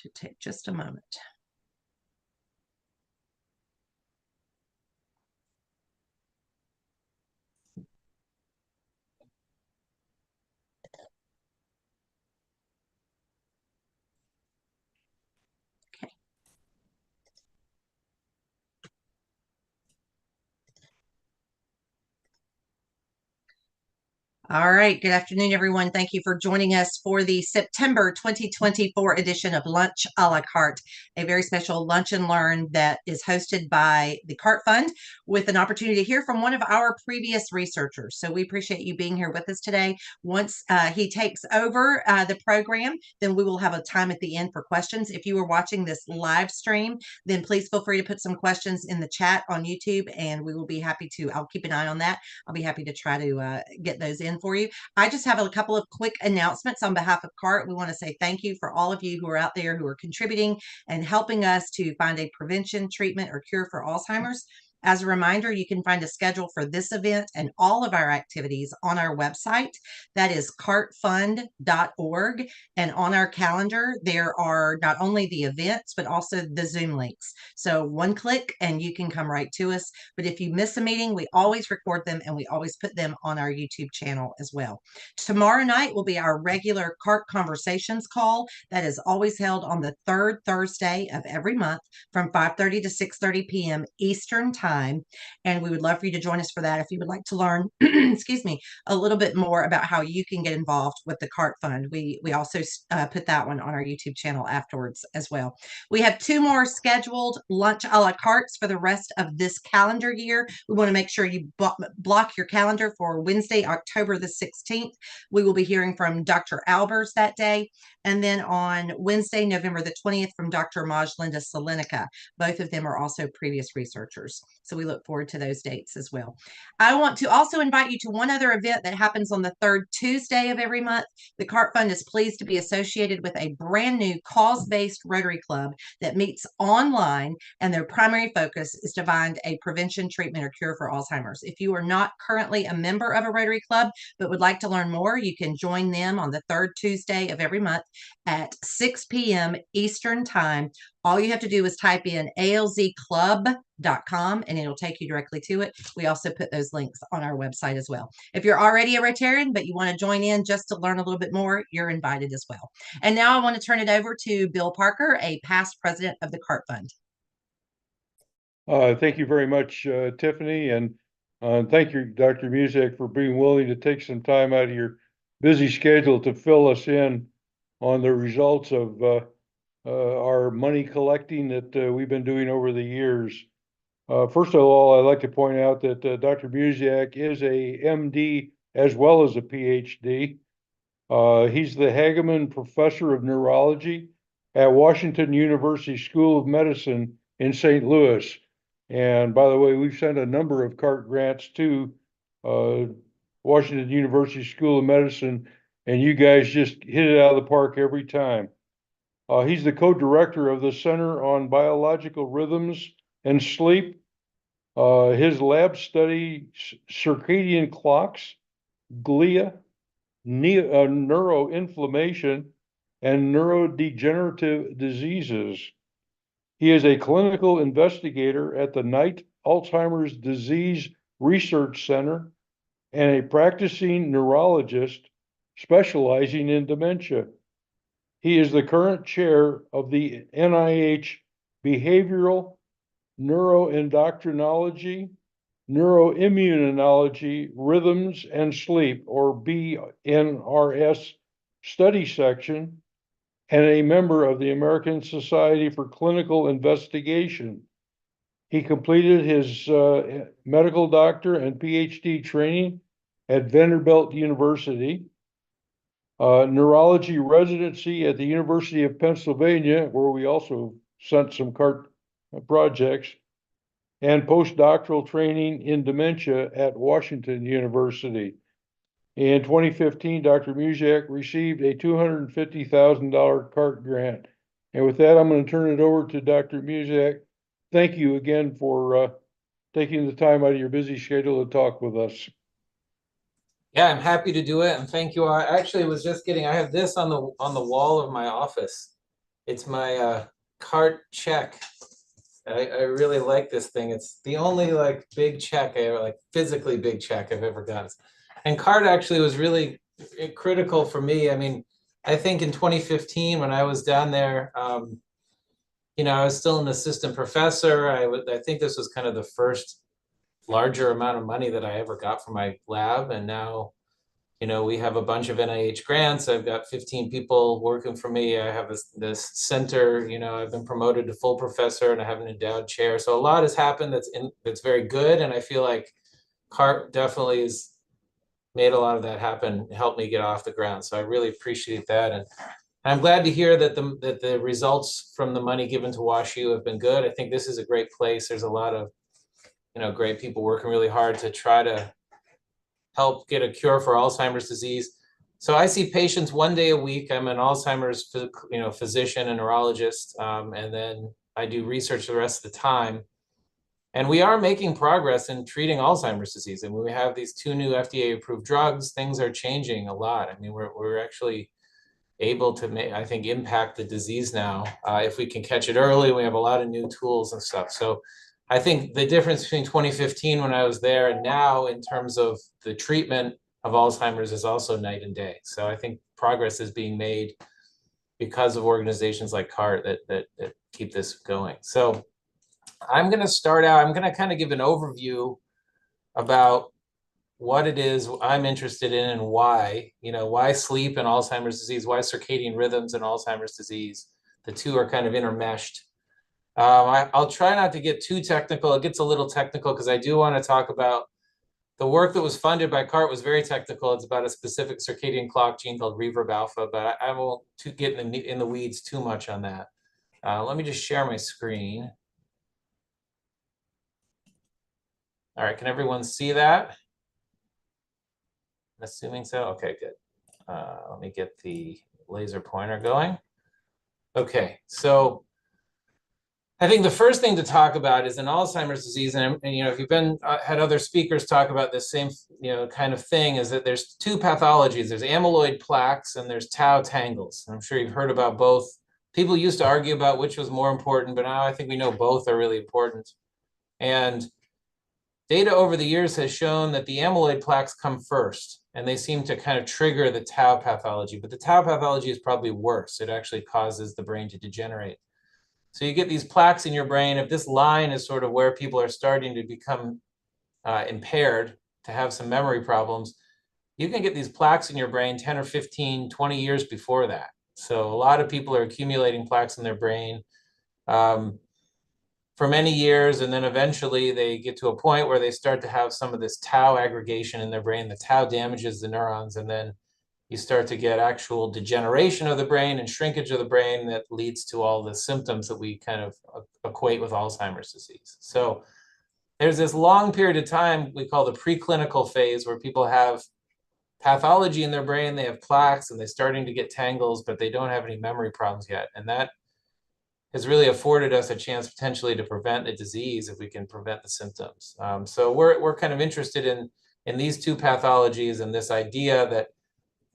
Should take just a moment. All right. Good afternoon, everyone. Thank you for joining us for the September 2024 edition of Lunch a la Carte, a very special lunch and learn that is hosted by the CART Fund with an opportunity to hear from one of our previous researchers. So we appreciate you being here with us today. Once he takes over the program, then we will have a time at the end for questions. If you are watching this live stream, then please feel free to put some questions in the chat on YouTube, and we will be happy to, I'll keep an eye on that. I'll be happy to try to get those in for you. I just have a couple of quick announcements on behalf of CART. We want to say thank you for all of you who are out there who are contributing and helping us to find a prevention, treatment, or cure for Alzheimer's. As a reminder, you can find a schedule for this event and all of our activities on our website. That is cartfund.org. And on our calendar, there are not only the events, but also the Zoom links. So one click and you can come right to us. But if you miss a meeting, we always record them and we always put them on our YouTube channel as well. Tomorrow night will be our regular CART Conversations call that is always held on the third Thursday of every month from 5:30 to 6:30 p.m. Eastern Time. And we would love for you to join us for that if you would like to learn, excuse me, a little bit more about how you can get involved with the CART Fund. We also put that one on our YouTube channel afterwards as well. We have 2 more scheduled lunch a la cartes for the rest of this calendar year. We want to make sure you block your calendar for Wednesday, October the 16th. We will be hearing from Dr. Albers that day. And then on Wednesday, November the 20th, from Dr. Majlinda Salenica. Both of them are also previous researchers. So we look forward to those dates as well. I want to also invite you to one other event that happens on the third Tuesday of every month. The CART Fund is pleased to be associated with a brand new cause-based Rotary Club that meets online, and their primary focus is to find a prevention, treatment, or cure for Alzheimer's. If you are not currently a member of a Rotary Club but would like to learn more, you can join them on the third Tuesday of every month at 6 p.m. Eastern Time. All you have to do is type in alzclub.com and it'll take you directly to it. We also put those links on our website as well. If you're already a Rotarian, but you want to join in just to learn a little bit more, you're invited as well. And now I want to turn it over to Bill Parker, a past president of the CART Fund. Thank you very much, Tiffany, and thank you, Dr. Musiek, for being willing to take some time out of your busy schedule to fill us in on the results of our money collecting that we've been doing over the years. First of all, I'd like to point out that Dr. Musiek is a MD as well as a PhD. He's the Hageman Professor of Neurology at Washington University School of Medicine in St. Louis. And by the way, we've sent a number of CART grants to Washington University School of Medicine, and you guys just hit it out of the park every time. He's the co-director of the Center on Biological Rhythms and Sleep. His lab study circadian clocks, glia, neuroinflammation, and neurodegenerative diseases. He is a clinical investigator at the Knight Alzheimer's Disease Research Center and a practicing neurologist specializing in dementia. He is the current chair of the NIH Behavioral Neuroendocrinology, Neuroimmunology, Rhythms and Sleep, or BNRS, study section, and a member of the American Society for Clinical Investigation. He completed his medical doctor and PhD training at Vanderbilt University, neurology residency at the University of Pennsylvania, where we also sent some CART projects, and postdoctoral training in dementia at Washington University. In 2015, Dr. Musiek received a $250,000 CART grant. And with that, I'm going to turn it over to Dr. Musiek. Thank you again for taking the time out of your busy schedule to talk with us. Yeah, I'm happy to do it, and thank you. I actually was just getting, I have this on the wall of my office, It's my CART check. I really like this thing. It's the only like big check I ever, like physically big check I've ever gotten. And CART actually was really critical for me. I mean, I think in 2015 when I was down there, I was still an assistant professor. I think this was kind of the first larger amount of money that I ever got for my lab. And now, we have a bunch of NIH grants. I've got 15 people working for me. I have this center, I've been promoted to full professor and I have an endowed chair. So a lot has happened that's very good. And I feel like CART definitely has made a lot of that happen, helped me get off the ground. So I really appreciate that. And I'm glad to hear that the results from the money given to WashU have been good. I think this is a great place. There's a lot of, great people working really hard to try to help get a cure for Alzheimer's disease. So I see patients 1 day a week. I'm an Alzheimer's, physician and neurologist, and then I do research the rest of the time. And we are making progress in treating Alzheimer's disease. And we have these 2 new FDA-approved drugs. Things are changing a lot. I mean, we're actually able to I think, impact the disease now. If we can catch it early, we have a lot of new tools and stuff. So I think the difference between 2015 when I was there and now in terms of the treatment of Alzheimer's is also night and day. So I think progress is being made because of organizations like CART that keep this going. So I'm going to start out, I'm going to kind of give an overview about what it is I'm interested in and why, why sleep and Alzheimer's disease, why circadian rhythms and Alzheimer's disease. The two are kind of intermeshed. I'll try not to get too technical. It gets a little technical because I do want to talk about the work that was funded by CART was very technical. It's about a specific circadian clock gene called reverb alpha, but I won't get in the weeds too much on that. Let me just share my screen. All right, can everyone see that? I'm assuming so. Okay, good. Let me get the laser pointer going. Okay, so I think the first thing to talk about is in Alzheimer's disease, and if you've had other speakers talk about this same kind of thing, is that there's 2 pathologies. There's amyloid plaques and there's tau tangles. I'm sure you've heard about both. People used to argue about which was more important, but now I think we know both are really important. And data over the years has shown that the amyloid plaques come first, and they seem to kind of trigger the tau pathology. But the tau pathology is probably worse. It actually causes the brain to degenerate. So you get these plaques in your brain. If this line is sort of where people are starting to become impaired, to have some memory problems, you can get these plaques in your brain 10 or 15, 20 years before that. So a lot of people are accumulating plaques in their brain for many years, and then eventually they get to a point where they start to have some of this tau aggregation in their brain. The tau damages the neurons, and then you start to get actual degeneration of the brain and shrinkage of the brain that leads to all the symptoms that we kind of equate with Alzheimer's disease. So there's this long period of time we call the preclinical phase where people have pathology in their brain, they have plaques and they're starting to get tangles, but they don't have any memory problems yet. And that has really afforded us a chance potentially to prevent the disease if we can prevent the symptoms. So we're kind of interested in these 2 pathologies and this idea that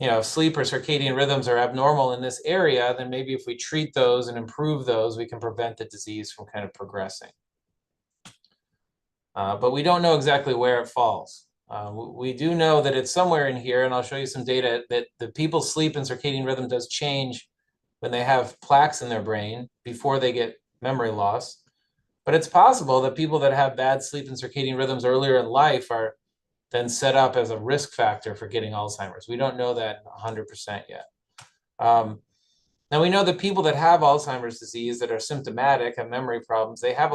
if sleep or circadian rhythms are abnormal in this area, then maybe if we treat those and improve those, we can prevent the disease from kind of progressing. But we don't know exactly where it falls. We do know that it's somewhere in here, and I'll show you some data that the people's sleep and circadian rhythm does change when they have plaques in their brain before they get memory loss. But it's possible that people that have bad sleep and circadian rhythms earlier in life are then set up as a risk factor for getting Alzheimer's. We don't know that 100% yet. Now we know that people that have Alzheimer's disease that are symptomatic, have memory problems, they can have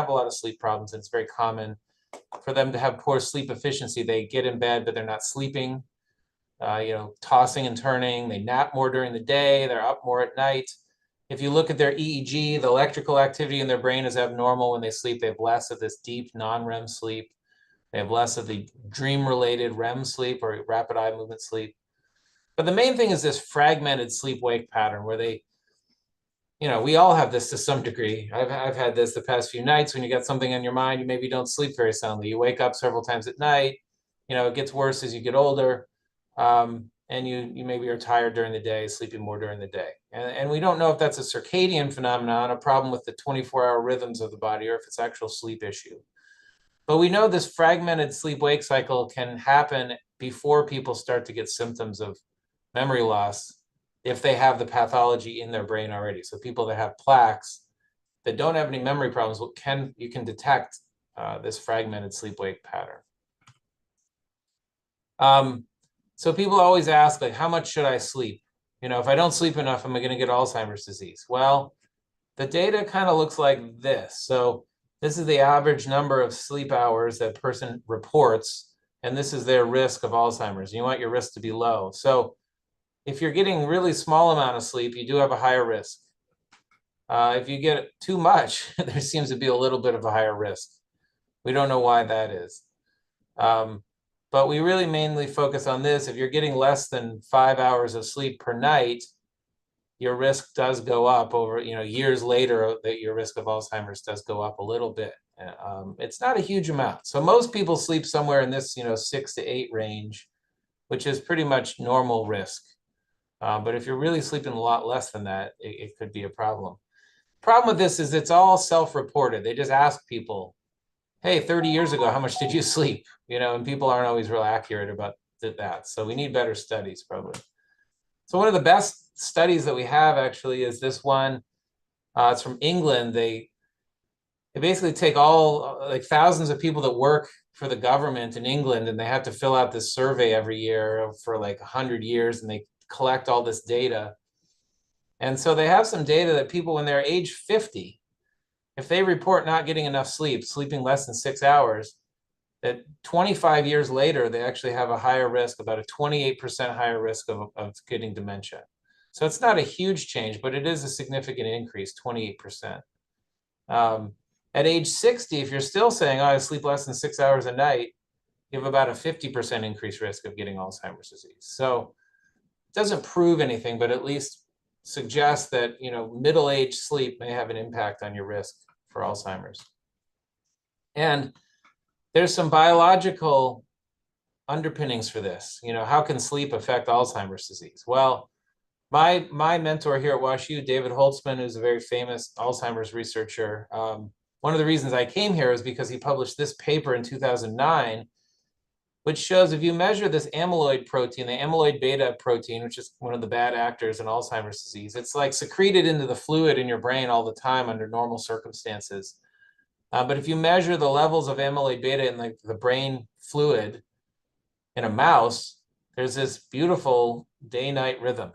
a lot of sleep problems. And it's very common for them to have poor sleep efficiency. They get in bed, but they're not sleeping, tossing and turning. They nap more during the day. They're up more at night. If you look at their EEG, the electrical activity in their brain is abnormal when they sleep. They have less of this deep non-REM sleep. They have less of the dream-related REM sleep or rapid eye movement sleep. But the main thing is this fragmented sleep-wake pattern where we all have this to some degree. I've had this the past few nights when you got something on your mind, you maybe don't sleep very soundly. You wake up several times at night. It gets worse as you get older. and you maybe are tired during the day, sleeping more during the day. And we don't know if that's a circadian phenomenon, a problem with the 24-hour rhythms of the body, or if it's actual sleep issue. But we know this fragmented sleep-wake cycle can happen before people start to get symptoms of memory loss if they have the pathology in their brain already. So people that have plaques that don't have any memory problems, you can detect this fragmented sleep-wake pattern. So people always ask, like, how much should I sleep? You know, if I don't sleep enough, am I going to get Alzheimer's disease? Well, the data kind of looks like this. So this is the average number of sleep hours that person reports, and this is their risk of Alzheimer's. You want your risk to be low. So if you're getting really small amount of sleep, you do have a higher risk. If you get too much, there seems to be a little bit of a higher risk. We don't know why that is. But we really mainly focus on this. If you're getting less than 5 hours of sleep per night, your risk does go up over, years later, that your risk of Alzheimer's does go up a little bit. It's not a huge amount. So most people sleep somewhere in this, 6 to 8 range, which is pretty much normal risk. But if you're really sleeping a lot less than that, it could be a problem. Problem with this is it's all self-reported. They just ask people, hey, 30 years ago, how much did you sleep? And people aren't always real accurate about that. So we need better studies, probably. So one of the best studies that we have actually is this one. It's from England. They basically take all like thousands of people that work for the government in England, and they have to fill out this survey every year for like 100 years, and they collect all this data. And so they have some data that people, when they're age 50, if they report not getting enough sleep, sleeping less than 6 hours, that 25 years later, they actually have a higher risk, about a 28% higher risk of getting dementia. So it's not a huge change, but it is a significant increase, 28%. At age 60, if you're still saying, oh, I sleep less than 6 hours a night, you have about a 50% increased risk of getting Alzheimer's disease. So it doesn't prove anything, but at least suggests that, middle-aged sleep may have an impact on your risk for Alzheimer's. And there's some biological underpinnings for this. How can sleep affect Alzheimer's disease? Well, my mentor here at WashU, David Holtzman, who's a very famous Alzheimer's researcher, one of the reasons I came here is because he published this paper in 2009, which shows if you measure this amyloid protein, the amyloid beta protein, which is one of the bad actors in Alzheimer's disease, it's like secreted into the fluid in your brain all the time under normal circumstances. But if you measure the levels of amyloid beta in the brain fluid in a mouse, there's this beautiful day-night rhythm.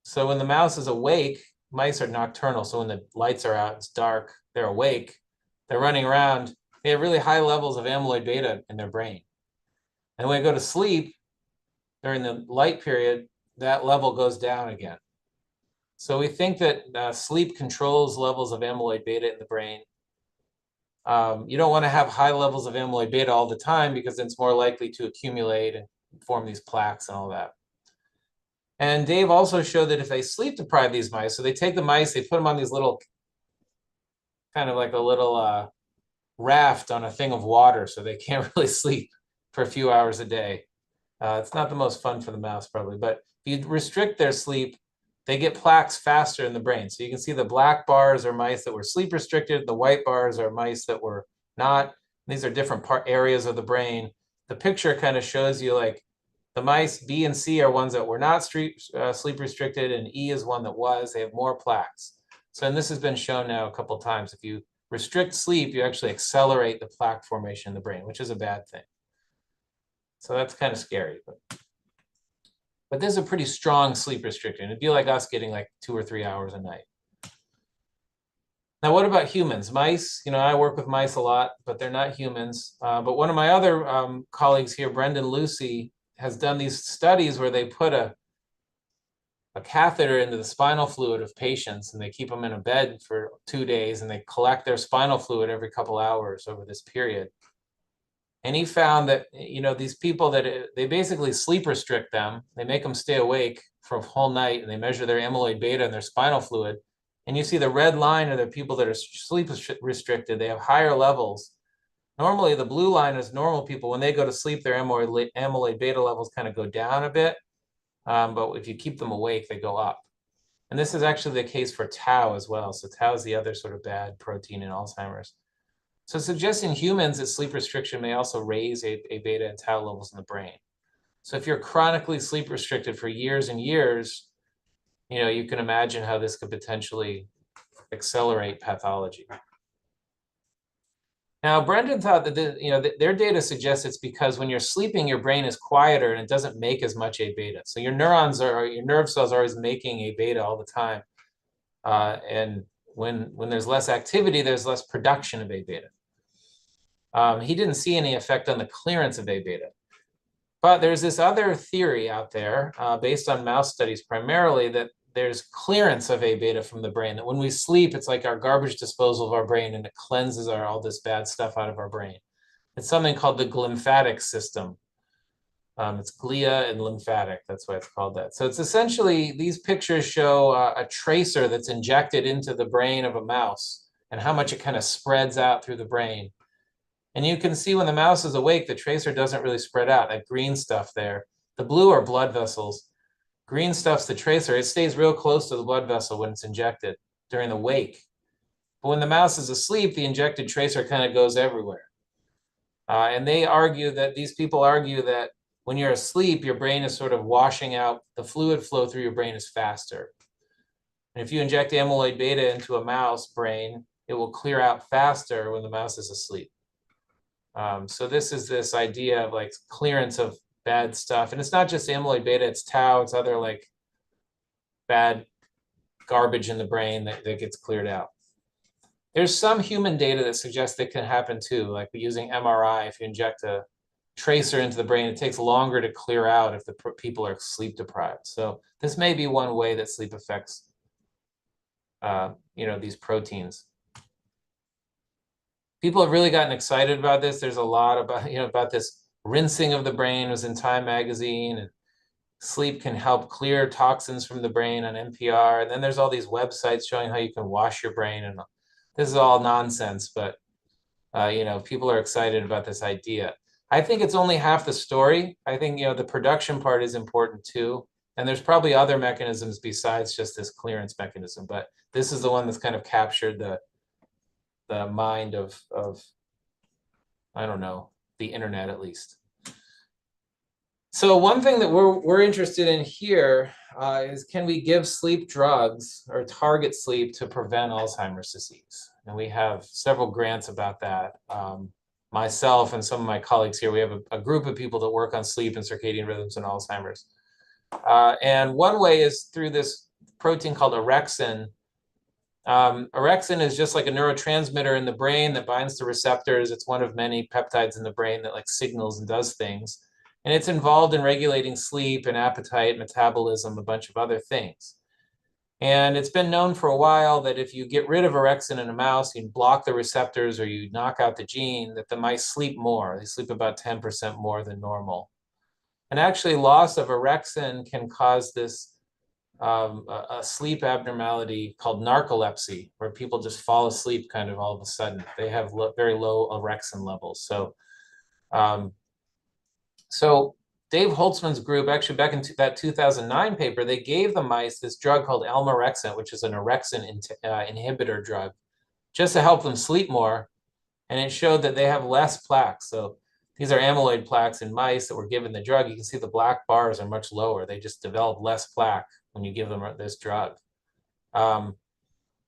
So when the mouse is awake, mice are nocturnal. So when the lights are out, it's dark, they're awake, they're running around, they have really high levels of amyloid beta in their brain. And when they go to sleep during the light period, that level goes down again. So we think that sleep controls levels of amyloid beta in the brain. You don't want to have high levels of amyloid beta all the time because it's more likely to accumulate and form these plaques and all that. And Dave also showed that if they sleep deprive these mice, so they take the mice, they put them on these little, kind of like a little raft on a thing of water, so they can't really sleep for a few hours a day. It's not the most fun for the mouse probably, but if you restrict their sleep, they get plaques faster in the brain. So you can see the black bars are mice that were sleep restricted. The white bars are mice that were not. These are different areas of the brain. The picture kind of shows you like the mice B and C are ones that were not sleep restricted, and E is one that was. They have more plaques. So, and this has been shown now a couple of times. If you restrict sleep, you actually accelerate the plaque formation in the brain, which is a bad thing. So that's kind of scary. But this is a pretty strong sleep restriction. It'd be like us getting like 2 or 3 hours a night. Now, what about humans? Mice, I work with mice a lot, but they're not humans. But one of my other colleagues here, Brendan Lucy, has done these studies where they put a catheter into the spinal fluid of patients, and they keep them in a bed for 2 days, and they collect their spinal fluid every couple hours over this period. And he found that, these people that they basically sleep restrict them, they make them stay awake for a whole night, and they measure their amyloid beta and their spinal fluid. And you see the red line are the people that are sleep restricted. They have higher levels. Normally, the blue line is normal people. When they go to sleep, their amyloid beta levels kind of go down a bit. but if you keep them awake, they go up. And this is actually the case for tau as well. So tau is the other sort of bad protein in Alzheimer's. So suggests in humans that sleep restriction may also raise A beta and tau levels in the brain. So if you're chronically sleep restricted for years and years, you can imagine how this could potentially accelerate pathology. Now, Brendan thought that their data suggests it's because when you're sleeping, your brain is quieter and it doesn't make as much A beta. So your nerve cells are always making A beta all the time. And when there's less activity, there's less production of A beta. He didn't see any effect on the clearance of A beta. But there's this other theory out there based on mouse studies primarily that there's clearance of A beta from the brain, that when we sleep, it's like our garbage disposal of our brain and it cleanses all this bad stuff out of our brain. It's something called the glymphatic system. It's glia and lymphatic, that's why it's called that. So it's essentially, these pictures show a tracer that's injected into the brain of a mouse and how much it kind of spreads out through the brain. And you can see when the mouse is awake, the tracer doesn't really spread out. That green stuff there, the blue are blood vessels. Green stuff's the tracer. It stays real close to the blood vessel when it's injected during the wake. But when the mouse is asleep, the injected tracer kind of goes everywhere. And these people argue that when you're asleep, your brain is sort of washing out, the fluid flow through your brain is faster. And if you inject amyloid beta into a mouse brain, it will clear out faster when the mouse is asleep. So this idea of like clearance of bad stuff. And it's not just amyloid beta, it's tau, it's other like bad garbage in the brain that gets cleared out. There's some human data that suggests that can happen too, like using MRI. If you inject a tracer into the brain, it takes longer to clear out if the people are sleep deprived. So this may be one way that sleep affects these proteins. People have really gotten excited about this. There's a lot about this rinsing of the brain. It was in Time magazine, and sleep can help clear toxins from the brain on NPR. And then there's all these websites showing how you can wash your brain, and this is all nonsense, but people are excited about this idea. I think it's only half the story. I think the production part is important too, and there's probably other mechanisms besides just this clearance mechanism, but this is the one that's kind of captured the mind of I don't know, the internet at least. So one thing that we're interested in here is, can we give sleep drugs or target sleep to prevent Alzheimer's disease? And we have several grants about that. Myself and some of my colleagues here, we have a group of people that work on sleep and circadian rhythms and Alzheimer's. And one way is through this protein called orexin. Orexin is just like a neurotransmitter in the brain that binds to receptors. It's one of many peptides in the brain that like signals and does things. And it's involved in regulating sleep and appetite, metabolism, a bunch of other things. And it's been known for a while that if you get rid of orexin in a mouse, you block the receptors or you knock out the gene, that the mice sleep more. They sleep about 10% more than normal. And actually loss of orexin can cause this a sleep abnormality called narcolepsy, where people just fall asleep kind of all of a sudden. They have very low orexin levels. So Dave Holtzman's group, actually back in that 2009 paper, they gave the mice this drug called elmorexant, which is an orexin inhibitor drug, just to help them sleep more. And it showed that they have less plaques. So these are amyloid plaques in mice that were given the drug. You can see the black bars are much lower. They just develop less plaque when you give them this drug. And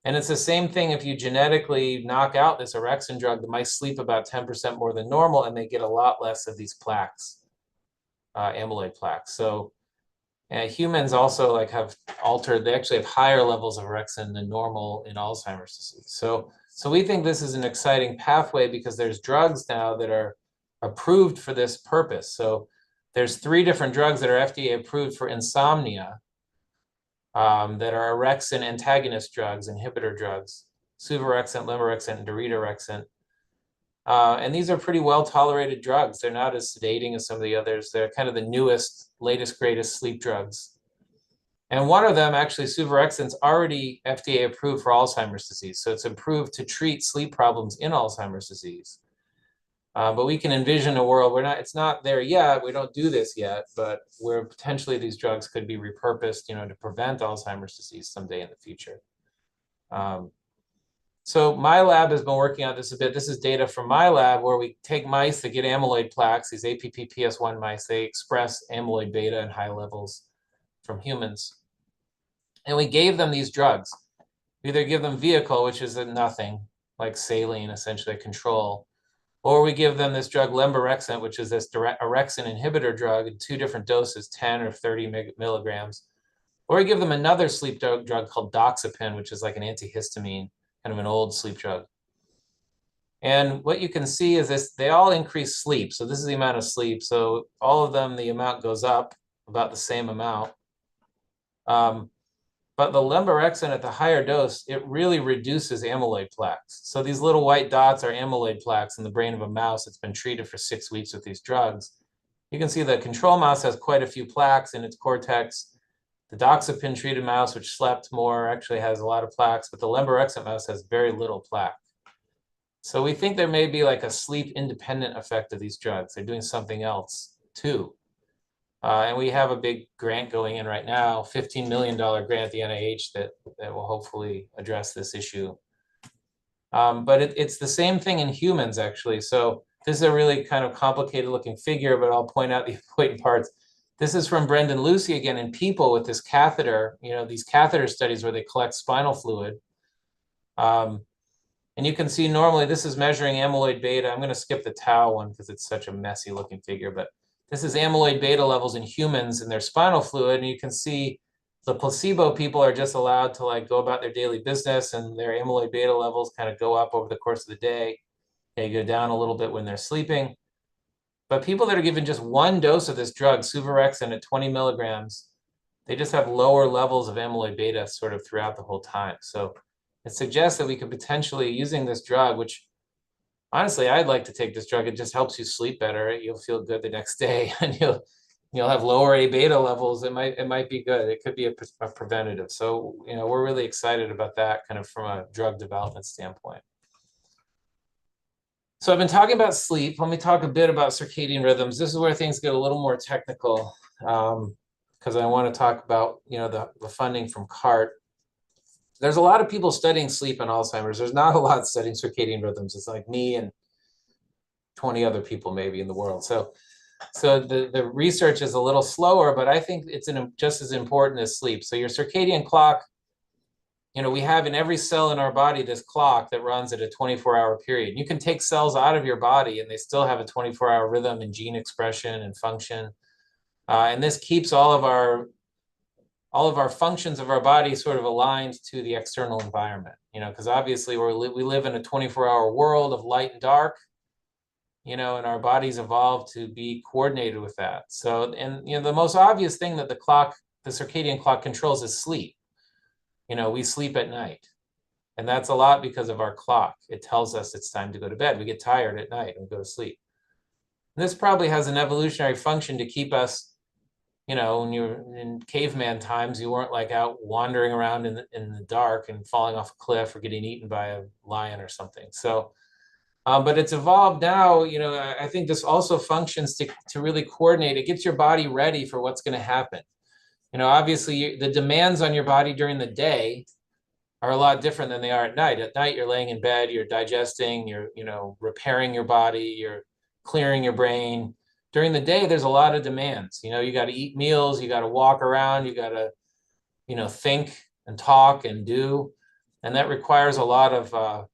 it's the same thing if you genetically knock out this orexin drug, the mice sleep about 10% more than normal, and they get a lot less of these plaques, amyloid plaques. So humans also like have altered, they actually have higher levels of orexin than normal in Alzheimer's disease. So we think this is an exciting pathway because there's drugs now that are approved for this purpose. So there's 3 different drugs that are FDA approved for insomnia that are orexin antagonist drugs, inhibitor drugs, suvorexant, lemorexant, and daridorexant. And these are pretty well tolerated drugs. They're not as sedating as some of the others. They're kind of the newest, latest, greatest sleep drugs. And one of them, actually, suvorexant's already FDA approved for Alzheimer's disease. So it's approved to treat sleep problems in Alzheimer's disease. But we can envision a world where it's not there yet. We don't do this yet, but where potentially these drugs could be repurposed, to prevent Alzheimer's disease someday in the future. So my lab has been working on this a bit. This is data from my lab where we take mice that get amyloid plaques, these APP-PS1 mice. They express amyloid beta in high levels from humans. And we gave them these drugs. We either give them vehicle, which is a nothing, like saline, essentially a control, or we give them this drug lemborexant, which is this orexin inhibitor drug in 2 different doses, 10 or 30 milligrams. Or we give them another sleep drug called doxepin, which is like an antihistamine, kind of an old sleep drug. And what you can see is this, they all increase sleep. So this is the amount of sleep. So all of them, the amount goes up about the same amount. But the lemborexant at the higher dose, it really reduces amyloid plaques. So these little white dots are amyloid plaques in the brain of a mouse that's been treated for 6 weeks with these drugs. You can see the control mouse has quite a few plaques in its cortex. The doxepin treated mouse, which slept more, actually has a lot of plaques, but the lemborexant mouse has very little plaque. So we think there may be like a sleep independent effect of these drugs. They're doing something else too. And we have a big grant going in right now, $15 million grant at the NIH that will hopefully address this issue. But it's the same thing in humans, actually. So this is a really kind of complicated looking figure, but I'll point out the important parts. This is from Brendan Lucy again in people with this catheter, these catheter studies where they collect spinal fluid. And you can see normally this is measuring amyloid beta. I'm going to skip the tau one because it's such a messy looking figure, but this is amyloid beta levels in humans in their spinal fluid. And you can see the placebo people are just allowed to like go about their daily business and their amyloid beta levels kind of go up over the course of the day. They go down a little bit when they're sleeping. But people that are given just 1 dose of this drug, suvorexant at 20 milligrams, they just have lower levels of amyloid beta sort of throughout the whole time. So it suggests that we could potentially, using this drug, which honestly, I'd like to take this drug. It just helps you sleep better. You'll feel good the next day, and you'll have lower A beta levels. It might be good. It could be a preventative. So we're really excited about that, kind of from a drug development standpoint. So I've been talking about sleep. Let me talk a bit about circadian rhythms. This is where things get a little more technical, because I want to talk about the funding from CART. There's a lot of people studying sleep and Alzheimer's. There's not a lot studying circadian rhythms. It's like me and 20 other people maybe in the world. So the research is a little slower, but I think it's just as important as sleep. So your circadian clock, we have in every cell in our body this clock that runs at a 24-hour period. You can take cells out of your body and they still have a 24-hour rhythm in gene expression and function. And this keeps all of our functions of our body sort of aligned to the external environment, because obviously we live in a 24-hour world of light and dark, and our bodies evolved to be coordinated with that. So, and the most obvious thing that the circadian clock controls is sleep. We sleep at night, and that's a lot because of our clock. It tells us it's time to go to bed. We get tired at night and go to sleep. And this probably has an evolutionary function to keep us, when you're in caveman times, you weren't like out wandering around in the dark and falling off a cliff or getting eaten by a lion or something. So, but it's evolved now. I think this also functions to really coordinate. It gets your body ready for what's going to happen. Obviously the demands on your body during the day are a lot different than they are at night. At night, you're laying in bed, you're digesting, you're, repairing your body, you're clearing your brain. During the day, there's a lot of demands. You got to eat meals, you got to walk around, you got to, think and talk and do. And that requires a lot of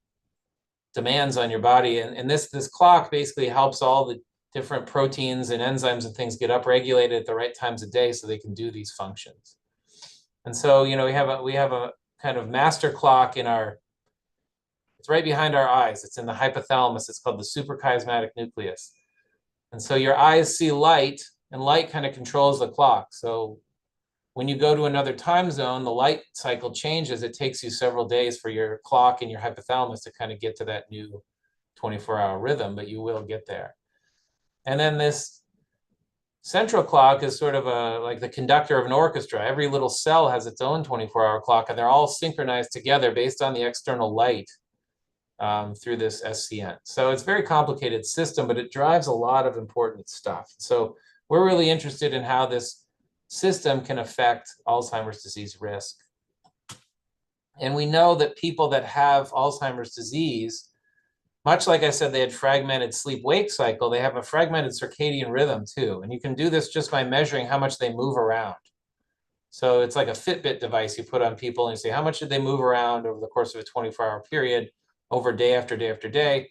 demands on your body. And this clock basically helps all the different proteins and enzymes and things get upregulated at the right times of day so they can do these functions. And so, we have a kind of master clock it's right behind our eyes. It's in the hypothalamus. It's called the suprachiasmatic nucleus. And so your eyes see light, and light kind of controls the clock. So when you go to another time zone, the light cycle changes. It takes you several days for your clock and your hypothalamus to kind of get to that new 24-hour rhythm, but you will get there. And then this central clock is sort of like the conductor of an orchestra. Every little cell has its own 24-hour clock, and they're all synchronized together based on the external light through this SCN. So it's a very complicated system, but it drives a lot of important stuff. So we're really interested in how this system can affect Alzheimer's disease risk. And we know that people that have Alzheimer's disease, much like I said, they had fragmented sleep-wake cycle, they have a fragmented circadian rhythm too. And you can do this just by measuring how much they move around. So it's like a Fitbit device you put on people and you say, how much did they move around over the course of a 24-hour period, over day after day after day?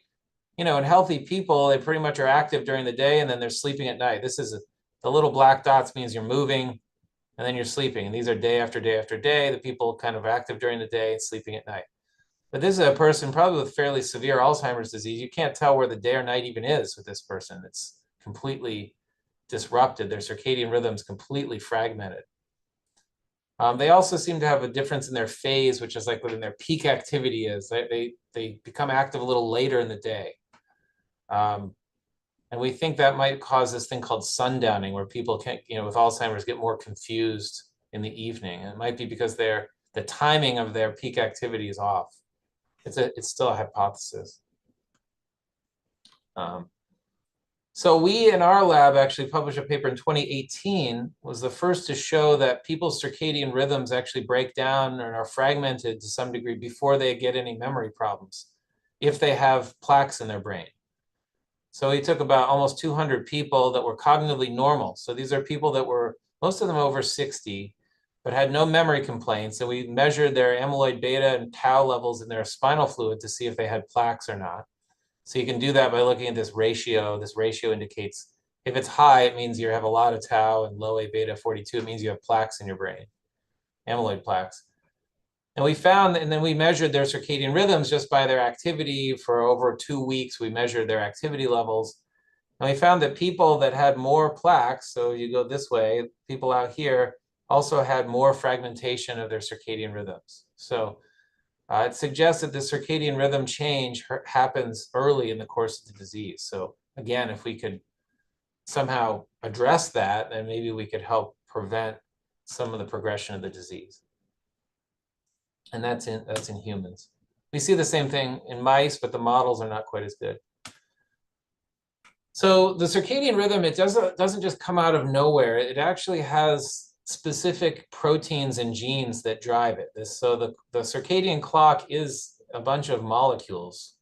You know, in healthy people, they pretty much are active during the day and then they're sleeping at night. This is the little black dots means you're moving and then you're sleeping. And these are day after day after day. The people kind of active during the day and sleeping at night. But this is a person probably with fairly severe Alzheimer's disease. You can't tell where the day or night even is with this person. It's completely disrupted. Their circadian rhythm's completely fragmented. They also seem to have a difference in their phase, which is like when their peak activity is. They become active a little later in the day. And we think that might cause this thing called sundowning, where people can, you know, with Alzheimer's get more confused in the evening. And it might be because the timing of their peak activity is off. It's still a hypothesis. So we in our lab actually published a paper in 2018, was the first to show that people's circadian rhythms actually break down and are fragmented to some degree before they get any memory problems, if they have plaques in their brain. So we took about almost 200 people that were cognitively normal. So these are people that were, most of them over 60, but had no memory complaints. And we measured their amyloid beta and tau levels in their spinal fluid to see if they had plaques or not. So you can do that by looking at this ratio. This ratio indicates if it's high, it means you have a lot of tau, and low A beta 42, it means you have plaques in your brain, amyloid plaques. And we found, and then we measured their circadian rhythms just by their activity for over 2 weeks. We measured their activity levels. And we found that people that had more plaques, so you go this way, people out here also had more fragmentation of their circadian rhythms. So it suggests that the circadian rhythm change happens early in the course of the disease. So again, if we could somehow address that, then maybe we could help prevent some of the progression of the disease. And that's in humans. We see the same thing in mice, but the models are not quite as good. So the circadian rhythm, it doesn't just come out of nowhere. It actually has specific proteins and genes that drive it. So the circadian clock is a bunch of molecules.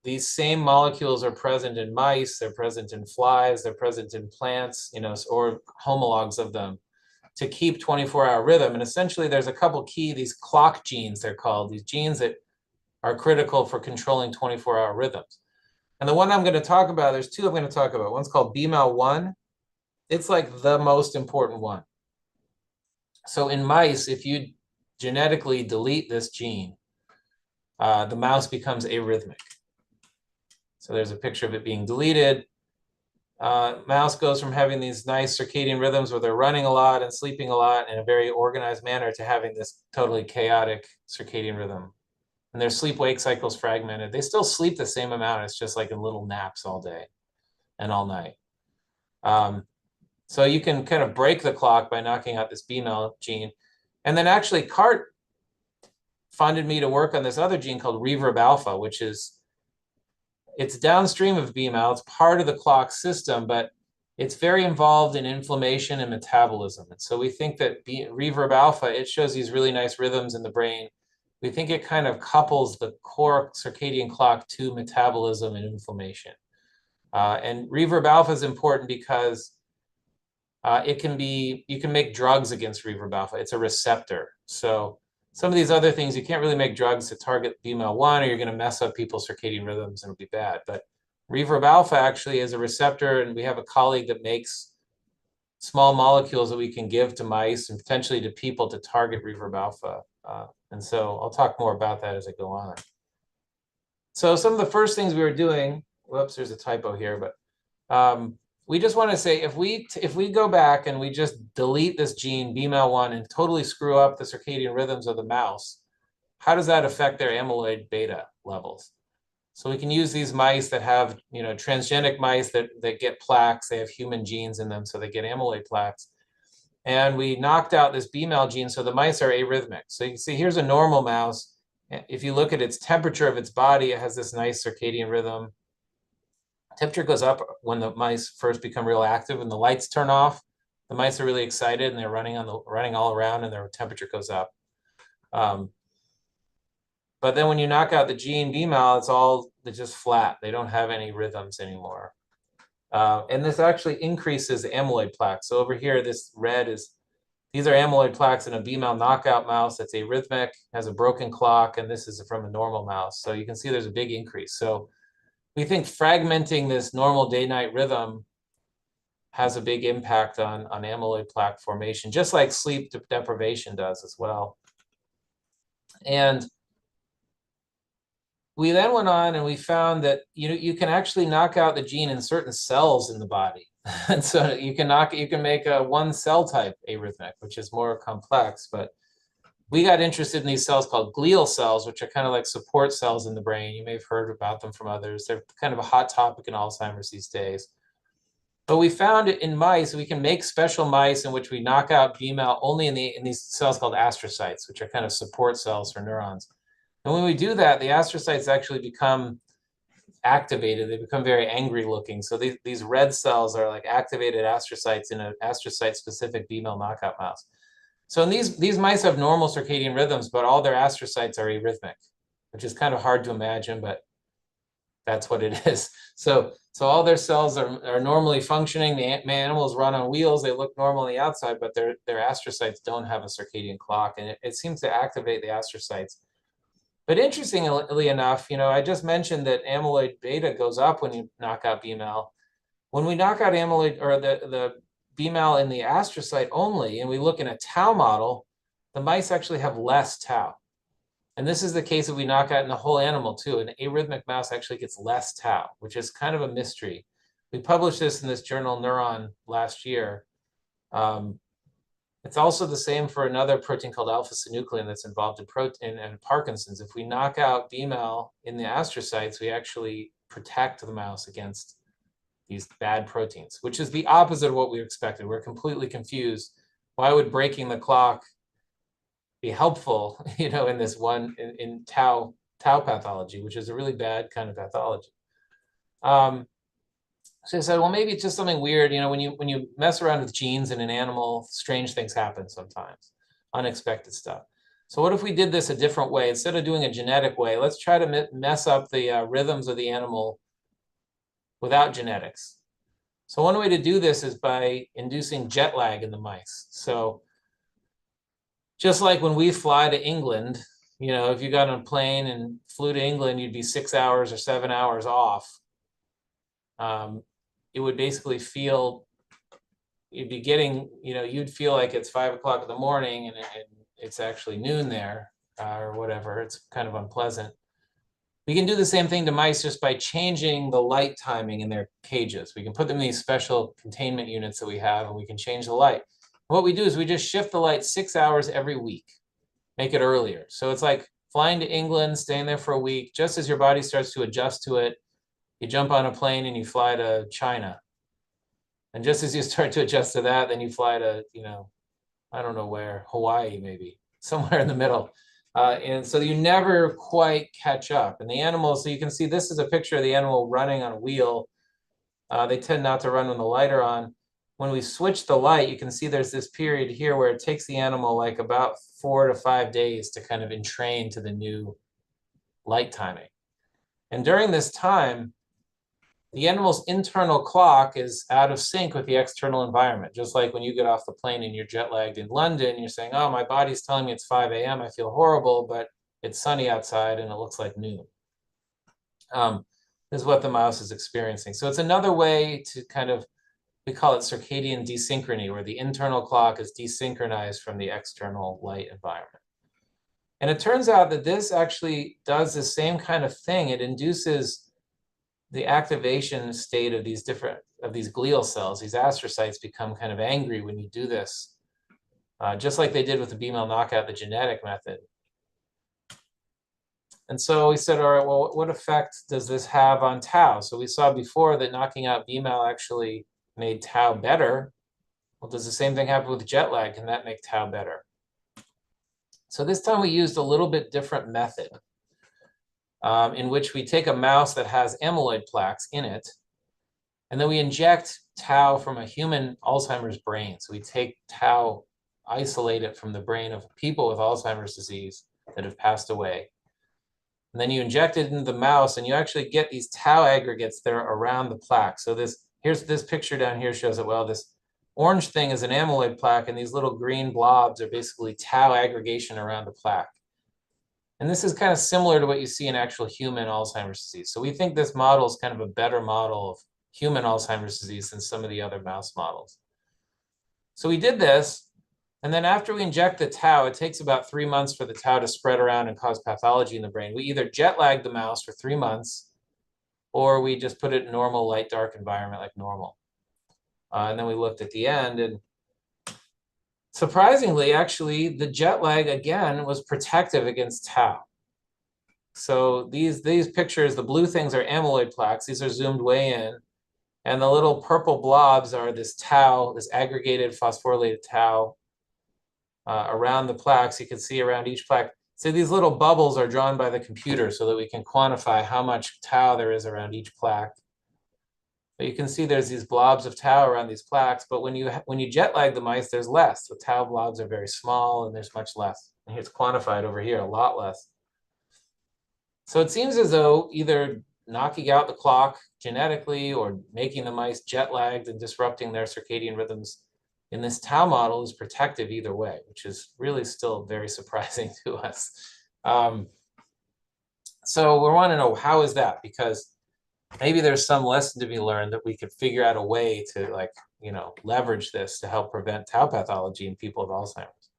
These same molecules are present in mice, they're present in flies, they're present in plants, you know, or homologs of them to keep 24-hour rhythm. And essentially there's a couple key, these clock genes they're called, these genes that are critical for controlling 24-hour rhythms. And the one I'm going to talk about, there's two I'm going to talk about. One's called BMAL1. It's like the most important one. So in mice, if you genetically delete this gene, the mouse becomes arrhythmic. So there's a picture of it being deleted. Mouse goes from having these nice circadian rhythms where they're running a lot and sleeping a lot in a very organized manner to having this totally chaotic circadian rhythm. And their sleep-wake cycle's fragmented. They still sleep the same amount. It's just like in little naps all day and all night. So you can kind of break the clock by knocking out this BMAL gene. And then actually CART funded me to work on this other gene called reverb alpha, which is, it's downstream of BMAL. It's part of the clock system, but it's very involved in inflammation and metabolism. And so we think that reverb alpha, it shows these really nice rhythms in the brain. We think it kind of couples the core circadian clock to metabolism and inflammation. And reverb alpha is important because you can make drugs against reverb alpha. It's a receptor. So some of these other things, you can't really make drugs to target BMAL1 or you're going to mess up people's circadian rhythms and it'll be bad. But reverb alpha actually is a receptor, and we have a colleague that makes small molecules that we can give to mice and potentially to people to target reverb alpha. And so I'll talk more about that as I go on. So some of the first things we were doing, whoops, there's a typo here, but we just want to say if we go back and we just delete this gene BMAL1 and totally screw up the circadian rhythms of the mouse, how does that affect their amyloid beta levels? So we can use these mice that have, you know, transgenic mice that get plaques. They have human genes in them, so they get amyloid plaques. And we knocked out this BMAL gene, so the mice are arrhythmic. So you can see here's a normal mouse, if you look at its temperature of its body, it has this nice circadian rhythm. Temperature goes up when the mice first become real active and the lights turn off. The mice are really excited and they're running all around and their temperature goes up. But then when you knock out the gene BMAL, they're just flat. They don't have any rhythms anymore. And this actually increases the amyloid plaques. So over here, this red these are amyloid plaques in a BMAL knockout mouse that's arrhythmic, has a broken clock, and this is from a normal mouse. So you can see there's a big increase. So we think fragmenting this normal day-night rhythm has a big impact on amyloid plaque formation, just like sleep deprivation does as well. And we then went on and we found that you can actually knock out the gene in certain cells in the body. And so you can make a one cell type arrhythmic, which is more complex. But we got interested in these cells called glial cells, which are kind of like support cells in the brain. You may have heard about them from others. They're kind of a hot topic in Alzheimer's these days. But we found it in mice. We can make special mice in which we knock out BMAL only in these cells called astrocytes, which are kind of support cells for neurons. And when we do that, the astrocytes actually become activated. They become very angry looking. So these red cells are like activated astrocytes in an astrocyte-specific BMAL knockout mouse. So these mice have normal circadian rhythms, but all their astrocytes are arrhythmic, which is kind of hard to imagine, but that's what it is. So all their cells are normally functioning. The animals run on wheels. They look normal on the outside, but their astrocytes don't have a circadian clock, and it seems to activate the astrocytes. But interestingly enough, I just mentioned that amyloid beta goes up when you knock out BMAL. When we knock out amyloid or the BMAL in the astrocyte only, and we look in a tau model, the mice actually have less tau. And this is the case that we knock out in the whole animal too. An arrhythmic mouse actually gets less tau, which is kind of a mystery. We published this in this journal Neuron last year. It's also the same for another protein called alpha-synuclein that's involved in Parkinson's. If we knock out BMAL in the astrocytes, we actually protect the mouse against these bad proteins, which is the opposite of what we expected. We're completely confused. Why would breaking the clock be helpful, in this in tau pathology, which is a really bad kind of pathology? So I said, well, maybe it's just something weird. When you mess around with genes in an animal, strange things happen sometimes, unexpected stuff. So what if we did this a different way? Instead of doing a genetic way, let's try to mess up the rhythms of the animal without genetics. So one way to do this is by inducing jet lag in the mice. So just like when we fly to England, if you got on a plane and flew to England, you'd be 6 hours or 7 hours off. It would basically feel, you'd feel like it's 5 o'clock in the morning and it's actually noon there or whatever. It's kind of unpleasant. We can do the same thing to mice just by changing the light timing in their cages. We can put them in these special containment units that we have, and we can change the light. What we do is we just shift the light 6 hours every week, make it earlier. So it's like flying to England, staying there for a week. Just as your body starts to adjust to it, you jump on a plane and you fly to China. And just as you start to adjust to that, then you fly to, I don't know where, Hawaii maybe, somewhere in the middle. And so you never quite catch up. And the animals, so you can see this is a picture of the animal running on a wheel. They tend not to run when the light are on. When we switch the light, you can see there's this period here where it takes the animal like about 4 to 5 days to kind of entrain to the new light timing. And during this time, the animal's internal clock is out of sync with the external environment. Just like when you get off the plane and you're jet lagged in London, you're saying, oh, my body's telling me it's 5 a.m. I feel horrible, but it's sunny outside and it looks like noon. This is what the mouse is experiencing. So it's another way to kind of, we call it circadian desynchrony, where the internal clock is desynchronized from the external light environment. And it turns out that this actually does the same kind of thing. It induces the activation state of these glial cells. These astrocytes become kind of angry when you do this, just like they did with the BMAL knockout, the genetic method. And so we said, all right, well, what effect does this have on tau? So we saw before that knocking out BMAL actually made tau better. Well, does the same thing happen with jet lag? Can that make tau better? So this time we used a little bit different method. in which we take a mouse that has amyloid plaques in it, and then we inject tau from a human Alzheimer's brain. So we take tau, isolate it from the brain of people with Alzheimer's disease that have passed away. And then you inject it into the mouse, and you actually get these tau aggregates that are around the plaque. So here's this picture down here shows that, well, this orange thing is an amyloid plaque, and these little green blobs are basically tau aggregation around the plaque. And this is kind of similar to what you see in actual human Alzheimer's disease. So we think this model is kind of a better model of human Alzheimer's disease than some of the other mouse models. So we did this, and then after we inject the tau, it takes about 3 months for the tau to spread around and cause pathology in the brain. We either jet lag the mouse for 3 months, or we just put it in normal light dark environment like normal. And then we looked at the end, and surprisingly, actually, the jet lag again was protective against tau. So these pictures, the blue things are amyloid plaques. These are zoomed way in. And the little purple blobs are this tau, this aggregated phosphorylated tau around the plaques. You can see around each plaque. So these little bubbles are drawn by the computer so that we can quantify how much tau there is around each plaque. But you can see there's these blobs of tau around these plaques, but when you jet lag the mice, there's less. The tau blobs are very small and there's much less. And it's quantified over here, a lot less. So it seems as though either knocking out the clock genetically or making the mice jet lagged and disrupting their circadian rhythms in this tau model is protective either way, which is really still very surprising to us. So we want to know, how is that? Because maybe there's some lesson to be learned that we could figure out a way to leverage this to help prevent tau pathology in people with Alzheimer's.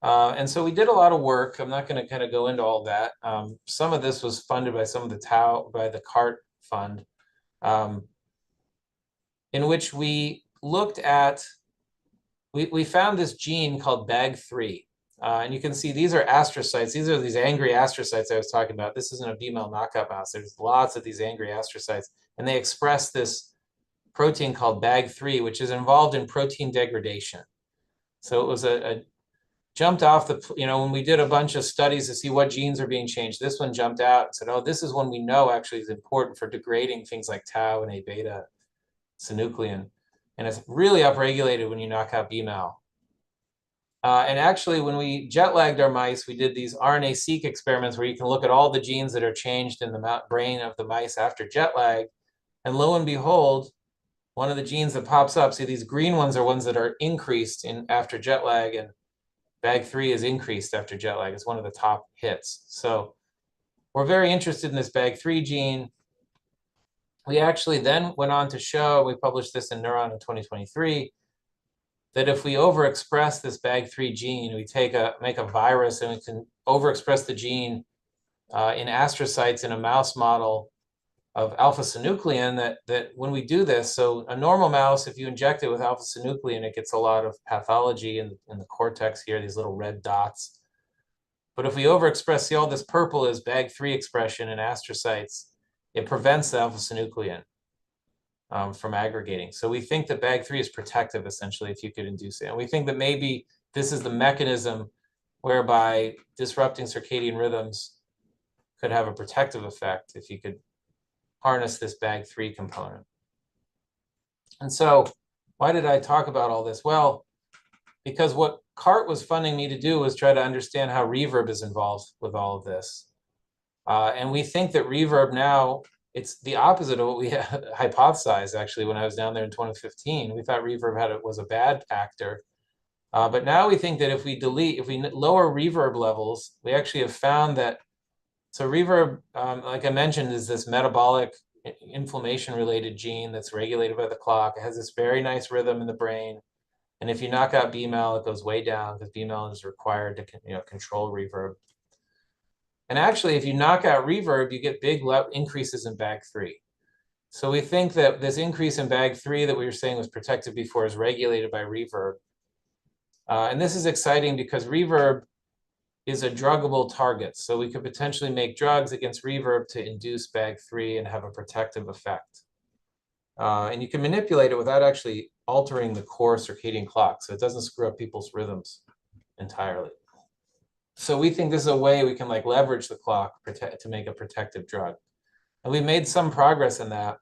And so we did a lot of work. I'm not going to kind of go into all that. Some of this was funded by some of the by the CART fund, in which we looked at, we found this gene called BAG3. And you can see these are astrocytes. These are these angry astrocytes I was talking about. This isn't a B-mel knockout mouse. There's lots of these angry astrocytes, and they express this protein called BAG3, which is involved in protein degradation. So it was jumped off the, when we did a bunch of studies to see what genes are being changed, this one jumped out and said, oh, this is one we know actually is important for degrading things like tau and A-beta synuclein. And it's really upregulated when you knock out B-mel. And actually, when we jet lagged our mice, we did these RNA-seq experiments where you can look at all the genes that are changed in the brain of the mice after jet lag. And lo and behold, one of the genes that pops up, see, these green ones are ones that are increased after jet lag, and BAG3 is increased after jet lag. It's one of the top hits. So we're very interested in this BAG3 gene. We actually then went on to show, we published this in Neuron in 2023, that if we overexpress this BAG3 gene, we make a virus and we can overexpress the gene in astrocytes in a mouse model of alpha-synuclein, that when we do this, so a normal mouse, if you inject it with alpha-synuclein, it gets a lot of pathology in the cortex here, these little red dots. But if we overexpress, see all this purple is BAG3 expression in astrocytes, it prevents the alpha-synuclein from aggregating. So we think that BAG3 is protective, essentially, if you could induce it. And we think that maybe this is the mechanism whereby disrupting circadian rhythms could have a protective effect if you could harness this BAG3 component. And so why did I talk about all this? Well, because what CART was funding me to do was try to understand how reverb is involved with all of this. And we think that reverb now, it's the opposite of what we hypothesized, actually, when I was down there in 2015. We thought reverb was a bad actor. But now we think that if we lower reverb levels, we actually have found that, so reverb, like I mentioned, is this metabolic inflammation-related gene that's regulated by the clock. It has this very nice rhythm in the brain. And if you knock out B-mel, it goes way down because B-mel is required to control reverb. And actually, if you knock out reverb, you get big increases in BAG3. So we think that this increase in BAG3 that we were saying was protected before is regulated by reverb. And this is exciting because reverb is a druggable target. So we could potentially make drugs against reverb to induce BAG3 and have a protective effect. And you can manipulate it without actually altering the core circadian clock. So it doesn't screw up people's rhythms entirely. So we think this is a way we can like leverage the clock to make a protective drug. And we made some progress in that.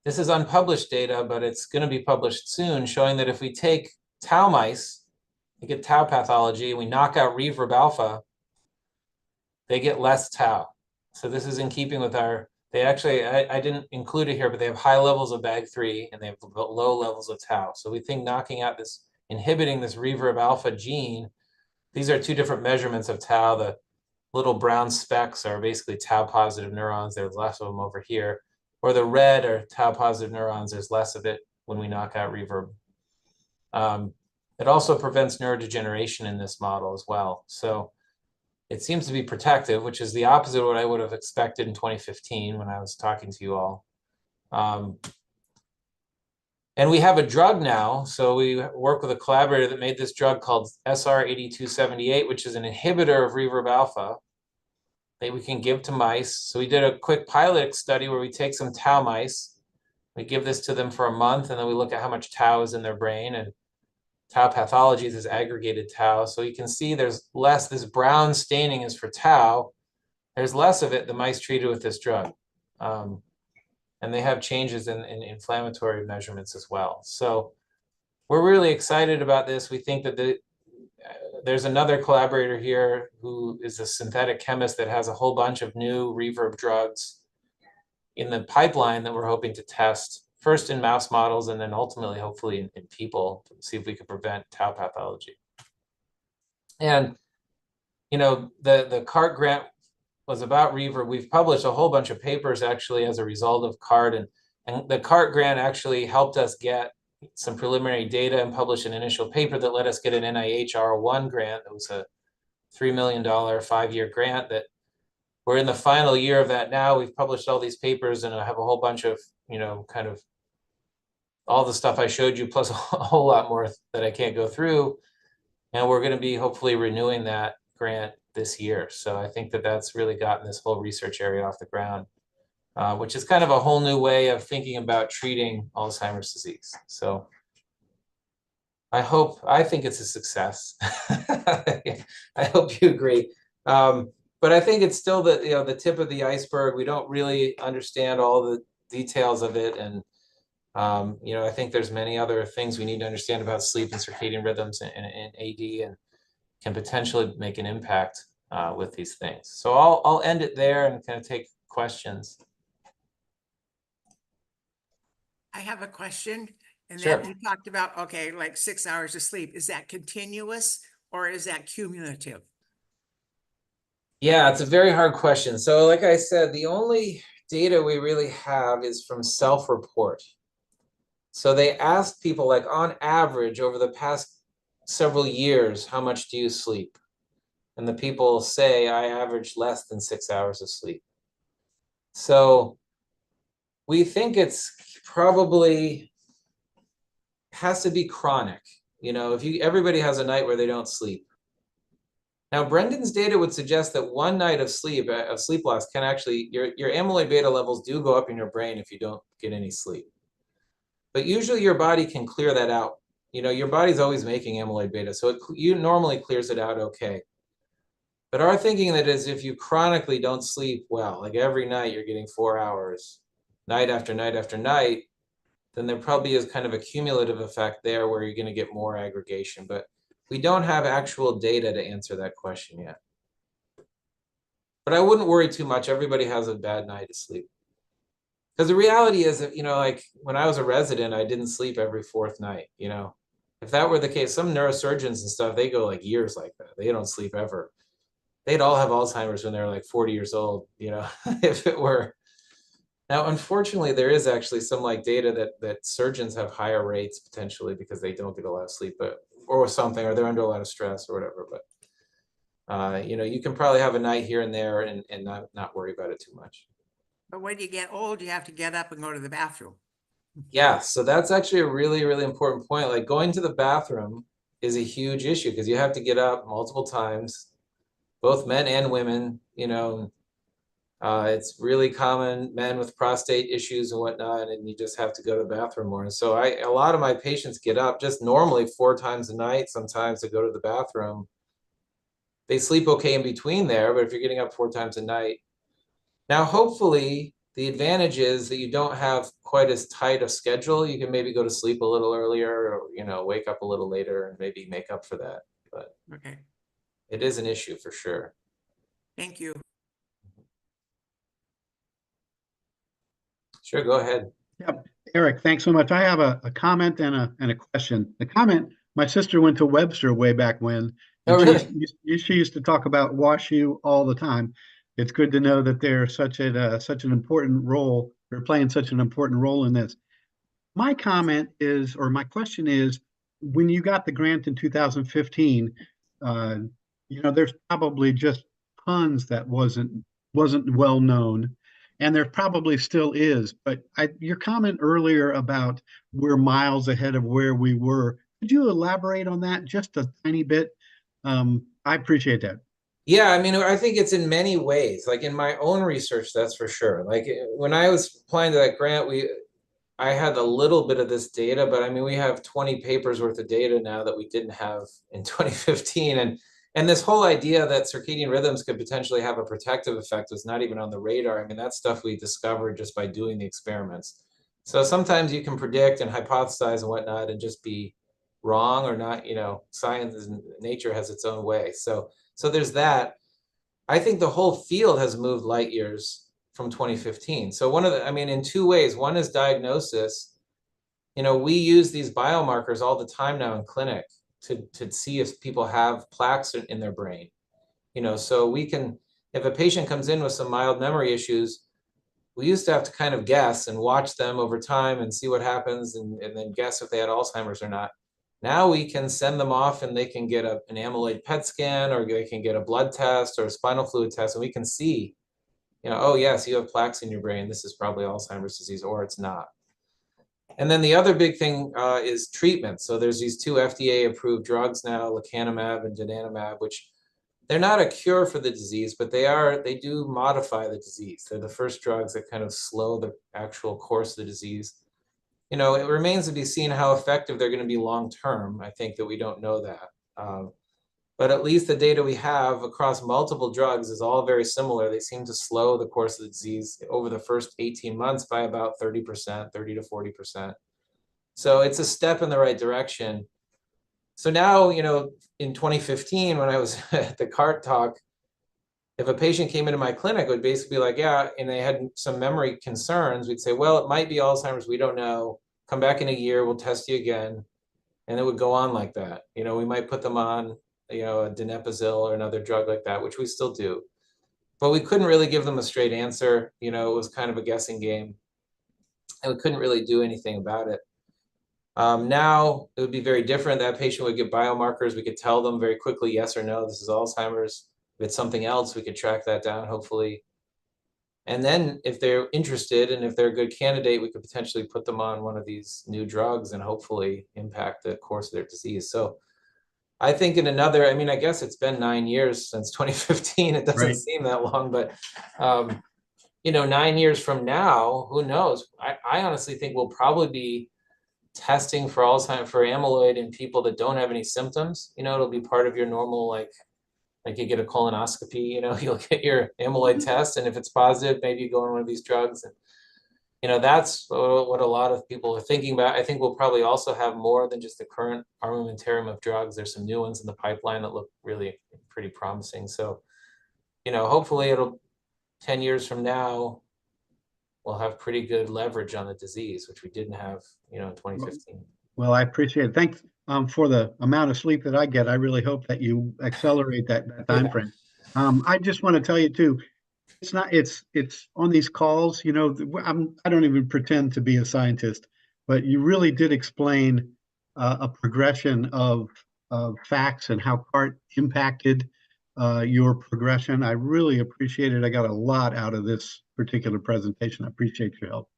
This is unpublished data, but it's going to be published soon, showing that if we take tau mice, we get tau pathology, and we knock out reverb alpha, they get less tau. So this is in keeping with our, they actually, I didn't include it here, but they have high levels of BAG3 and they have low levels of tau. So we think knocking out this, inhibiting this reverb alpha gene, these are two different measurements of tau. The little brown specks are basically tau positive neurons. There's less of them over here. Or the red are tau positive neurons. There's less of it when we knock out reverb. It also prevents neurodegeneration in this model as well. So it seems to be protective, which is the opposite of what I would have expected in 2015 when I was talking to you all. And we have a drug now. So we work with a collaborator that made this drug called SR8278, which is an inhibitor of reverb alpha that we can give to mice. So we did a quick pilot study where we take some tau mice, we give this to them for a month, and then we look at how much tau is in their brain. And tau pathology is aggregated tau. So you can see there's less, this brown staining is for tau. There's less of it, the mice treated with this drug. And they have changes in inflammatory measurements as well. So we're really excited about this. We think that there's another collaborator here who is a synthetic chemist that has a whole bunch of new reverb drugs in the pipeline that we're hoping to test first in mouse models and then ultimately, hopefully in people, to see if we could prevent tau pathology. And, you know, the CART grant was about reverb. We've published a whole bunch of papers actually as a result of CART, and the CART grant actually helped us get some preliminary data and publish an initial paper that let us get an NIH R01 grant. It was a $3 million 5-year grant that we're in the final year of that now. We've published all these papers and I have a whole bunch of, you know, kind of all the stuff I showed you, plus a whole lot more that I can't go through. And we're going to be hopefully renewing that grant this year. So I think that that's really gotten this whole research area off the ground, which is kind of a whole new way of thinking about treating Alzheimer's disease. So I think it's a success. I hope you agree. But I think it's still the tip of the iceberg. We don't really understand all the details of it. And, I think there's many other things we need to understand about sleep and circadian rhythms and AD, and can potentially make an impact with these things. So I'll end it there and kind of take questions. I have a question. And Sure. then you talked about, okay, like 6 hours of sleep. Is that continuous or is that cumulative? Yeah, it's a very hard question. So like I said, the only data we really have is from self-report. So they asked people, like, on average over the past several years, how much do you sleep? And the people say, I average less than 6 hours of sleep. So we think it's probably has to be chronic. If everybody has a night where they don't sleep. Now, Brendan's data would suggest that one night of sleep loss can actually, your amyloid beta levels do go up in your brain if you don't get any sleep. But usually your body can clear that out. Your body's always making amyloid beta, so you normally clears it out okay. But our thinking that is if you chronically don't sleep well, like every night you're getting 4 hours, night after night after night, then there probably is kind of a cumulative effect there where you're going to get more aggregation. But we don't have actual data to answer that question yet. But I wouldn't worry too much. Everybody has a bad night of sleep. Because the reality is that, like when I was a resident, I didn't sleep every 4th night. If that were the case, some neurosurgeons and stuff, they go like years like that. They don't sleep ever. They'd all have Alzheimer's when they're like 40 years old, if it were. Now, unfortunately, there is actually some like data that surgeons have higher rates potentially because they don't get a lot of sleep, or something, or they're under a lot of stress or whatever. But you can probably have a night here and there and not worry about it too much. But when you get old, you have to get up and go to the bathroom. Yeah, so that's actually a really, really important point. Like going to the bathroom is a huge issue because you have to get up multiple times, both men and women, It's really common, men with prostate issues and whatnot, and you just have to go to the bathroom more. And so a lot of my patients get up just normally 4 times a night, sometimes to go to the bathroom. They sleep okay in between there, but if you're getting up 4 times a night. Now, hopefully, the advantage is that you don't have quite as tight a schedule. You can maybe go to sleep a little earlier, or, you know, wake up a little later and maybe make up for that. But Okay, it is an issue for sure. thank you. Sure, go ahead. Yep. Eric, thanks so much. I have a comment and a question. The comment, my sister went to Webster way back when, Oh, and really? she used to talk about WashU all the time. It's good to know that they're such an important role. They're playing such an important role in this. My comment is, or my question is, when you got the grant in 2015, uh, there's probably just tons that wasn't well known, and there probably still is. But your comment earlier about we're miles ahead of where we were, could you elaborate on that just a tiny bit? I appreciate that. Yeah, I mean, I think it's in many ways. Like in my own research, that's for sure. Like when I was applying to that grant, I had a little bit of this data, but I mean, we have 20 papers worth of data now that we didn't have in 2015. And this whole idea that circadian rhythms could potentially have a protective effect was not even on the radar. I mean, that's stuff we discovered just by doing the experiments. So sometimes you can predict and hypothesize and whatnot and just be wrong or not, you know, science and nature has its own way. So there's that. I think the whole field has moved light years from 2015. So I mean, in 2 ways. One is diagnosis. You know, we use these biomarkers all the time now in clinic to see if people have plaques in their brain. You know, so we can, if a patient comes in with some mild memory issues, we used to have to kind of guess and watch them over time and see what happens and then guess if they had Alzheimer's or not. Now we can send them off and they can get an amyloid PET scan, or they can get a blood test or a spinal fluid test, and we can see, you know, oh yes, you have plaques in your brain. This is probably Alzheimer's disease, or it's not. And then the other big thing is treatment. So there's these 2 FDA-approved drugs now, lecanemab and donanemab, which they're not a cure for the disease, but they do modify the disease. They're the first drugs that kind of slow the actual course of the disease. You know, it remains to be seen how effective they're going to be long term. I think that we don't know that. But at least the data we have across multiple drugs is all very similar. They seem to slow the course of the disease over the first 18 months by about 30%, 30 to 40%. So it's a step in the right direction. So now, you know, in 2015, when I was at the CART talk, if a patient came into my clinic, it would basically be like, yeah, and they had some memory concerns, we'd say, well, it might be Alzheimer's, we don't know. Come back in a year, we'll test you again. And it would go on like that. You know, we might put them on, you know, a donepezil or another drug like that, which we still do. But we couldn't really give them a straight answer. You know, it was kind of a guessing game. And we couldn't really do anything about it. Now it would be very different. That patient would get biomarkers. We could tell them very quickly, yes or no, this is Alzheimer's. If it's something else, we could track that down, hopefully. And then if they're interested and if they're a good candidate, we could potentially put them on one of these new drugs and hopefully impact the course of their disease. So I think I mean, I guess it's been 9 years since 2015. It doesn't Right. seem that long, but you know, 9 years from now, who knows? I honestly think we'll probably be testing for Alzheimer's, for amyloid in people that don't have any symptoms. You know, it'll be part of your normal, like you get a colonoscopy, you know, you'll get your amyloid test, and if it's positive, maybe you go on one of these drugs. And you know, that's what a lot of people are thinking about. I think we'll probably also have more than just the current armamentarium of drugs. There's some new ones in the pipeline that look really pretty promising. So, you know, hopefully 10 years from now, we'll have pretty good leverage on the disease, which we didn't have, you know, in 2015. Well, I appreciate it. Thanks for the amount of sleep that I get. I really hope that you accelerate that time frame. I just want to tell you too, it's on these calls, you know, I don't even pretend to be a scientist, but you really did explain a progression of facts and how CART impacted your progression. I really appreciate it. I got a lot out of this particular presentation. I appreciate your help.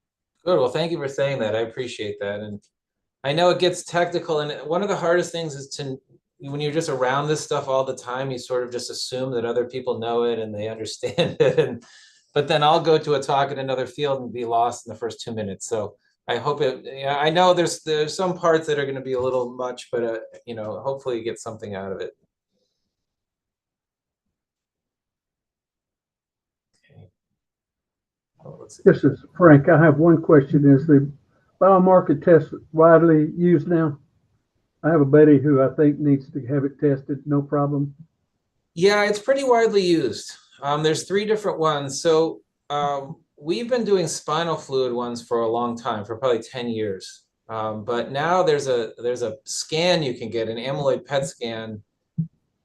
Good. Well, thank you for saying that. I appreciate that. And I know it gets technical, and one of the hardest things is when you're just around this stuff all the time, you sort of just assume that other people know it and they understand it. but then I'll go to a talk in another field and be lost in the first 2 minutes. So I hope it, yeah, I know there's some parts that are going to be a little much, but you know, hopefully you get something out of it. Okay. Oh, let's see. This is Frank. I have one question. Is the biomarker test widely used now? I have a buddy who I think needs to have it tested, no problem. Yeah, it's pretty widely used. There's 3 different ones. So we've been doing spinal fluid ones for a long time, for probably 10 years. But now there's a scan you can get, an amyloid PET scan